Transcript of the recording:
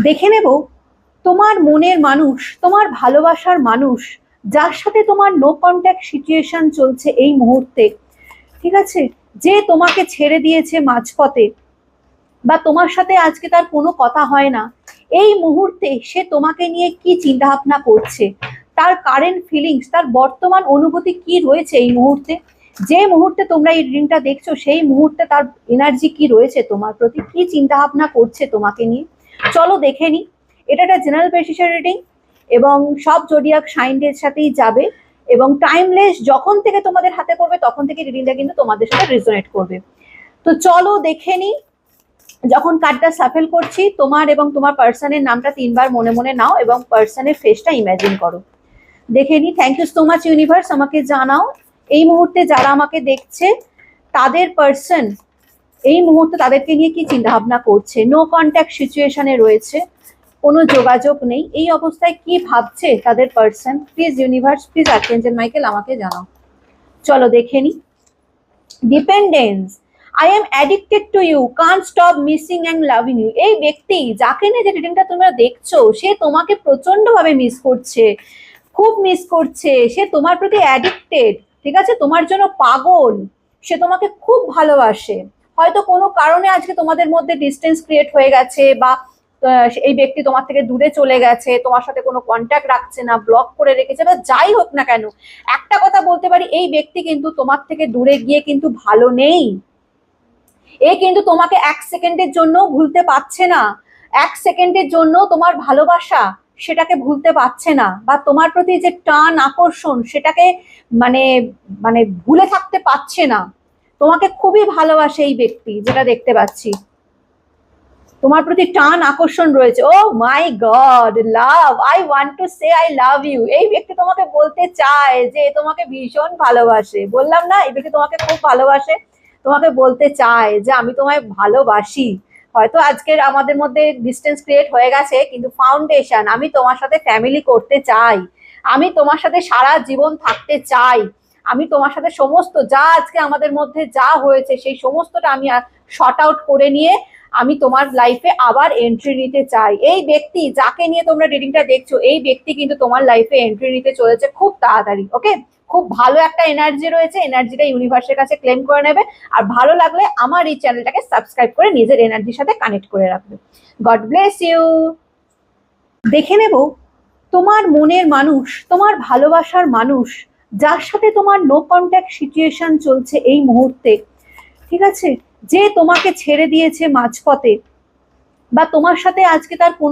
দেখে নেব তোমার মনের মানুষ, তোমার ভালোবাসার মানুষ, যার সাথে তোমার নো কন্ট্যাক্ট সিচুয়েশন চলছে এই মুহূর্তে, ঠিক আছে, যে তোমাকে ছেড়ে দিয়েছে মাঝপথে বা তোমার সাথে আজকে তার কোনো কথা হয় না, এই মুহূর্তে সে তোমাকে নিয়ে কি চিন্তা ভাবনা করছে, তার কারেন্ট ফিলিংস, তার বর্তমান অনুভূতি কি রয়েছে এই মুহূর্তে, যে মুহূর্তে তোমরা এই রিডিংটা দেখছো সেই মুহূর্তে তার এনার্জি কি রয়েছে তোমার প্রতি, কি চিন্তা ভাবনা করছে তোমাকে নিয়ে। চলো দেখে নি। এটা একটা জেনারেল বেসিসের রিডিং এবং সব জোডিয়াক সাইনদের সাথেই যাবে এবং টাইমলেস যখন থেকে তোমাদের হাতে পড়বে তখন থেকে রিডিংটা কিন্তু তোমাদের সাথে রেজোনেট করবে। তো চলো দেখে নি। যখন কার্ডটা সাফেল করছি তোমার এবং তোমার পার্সনের নামটা 3বার মনে মনে নাও এবং পার্সনের ফেসটা ইমাজিন করো। দেখে নি। Thank you so much universe. আমাকে জানাও এই মুহূর্তে যারা আমাকে দেখছে তাদের পার্সন এই মুহূর্তে তাদেরকে নিয়ে কি চিন্তা ভাবনা করছে। নো কন্ট্যাক্ট সিচুয়েশনে রয়েছে, কোনো যোগাযোগ নেই, এই অবস্থায় কি ভাবছে তাদের person. Please universe, please archangel Michael আমাকে জানাও। চলো দেখে নি। Dependence, I am addicted to you, can't stop missing and loving you. এই ব্যক্তি যাকে নিয়ে যে রিডিংটা তোমরা দেখছো সে তোমাকে প্রচন্ড ভাবে মিস করছে, খুব মিস করছে, সে তোমার প্রতি অ্যাডিক্টেড, ঠিক আছে, তোমার জন্য পাগল, সে তোমাকে খুব ভালোবাসে। হয়তো কোনো কারণে আজকে তোমাদের মধ্যে ডিস্টেন্স ক্রিয়েট হয়ে গেছে বা এই ব্যক্তি তোমার থেকে দূরে চলে গেছে, তোমার সাথে কোনো কন্ট্যাক্ট রাখছে না, ব্লক করে রেখেছে বা যাই হোক না কেন, একটা কথা বলতে পারি এই ব্যক্তি কিন্তু তোমার থেকে দূরে গিয়ে কিন্তু ভালো নেই। এ কিন্তু তোমাকে 1 সেকেন্ডের জন্য ভুলতে পারছে না, 1 সেকেন্ডের জন্য তোমার ভালোবাসা সেটাকে ভুলতে পারছে না বা তোমার প্রতি যে টান আকর্ষণ সেটাকে মানে মানে ভুলে থাকতে পারছে না। তোমাকে খুবই ভালোবাসে এই ব্যক্তি, যেটা দেখতে পাচ্ছি তোমার প্রতি টান আকর্ষণ রয়েছে। Oh my god, love, I want to say I love you. এই ব্যক্তি তোমাকে বলতে চায় যে তোমাকে ভীষণ ভালোবাসে। বললাম না এই ব্যক্তি তোমাকে খুব ভালোবাসে, তোমাকে বলতে চায় যে আমি তোমায় ভালোবাসি। হয়তো আজকের আমাদের মধ্যে ডিস্টেন্স ক্রিয়েট হয়ে গেছে কিন্তু ফাউন্ডেশন, আমি তোমার সাথে ফ্যামিলি করতে চাই, আমি তোমার সাথে সারা জীবন থাকতে চাই, আমি তোমার সাথে সমস্ত যা আজকে আমাদের মধ্যে যা হয়েছে সেই সমস্তটা আমি শর্ট আউট করে নিয়ে আমি তোমার লাইফে আবার এন্ট্রি নিতে চাই। এই ব্যক্তি যাকে নিয়ে তোমরা রিডিংটা দেখছো এই ব্যক্তি কিন্তু তোমার লাইফে এন্ট্রি নিতে চলেছে খুব তাড়াতাড়ি। ওকে, খুব ভালো একটা এনার্জি রয়েছে, এনার্জিটা ইউনিভার্সের কাছে ক্লেম করে নেবে। আর ভালো লাগলে আমার এই চ্যানেলটাকে সাবস্ক্রাইব করে নিজের এনার্জির সাথে কানেক্ট করে রাখবে। God bless you. দেখে নেব তোমার মনের মানুষ, তোমার ভালোবাসার মানুষ, যার সাথে তোমার নো কন্ট্যাক্ট সিচুয়েশন চলছে এই মুহূর্তে, ঠিক আছে, যে তোমাকে ছেড়ে দিয়েছে মাঝপথে বা তোমার সাথে আজকে তার কোনো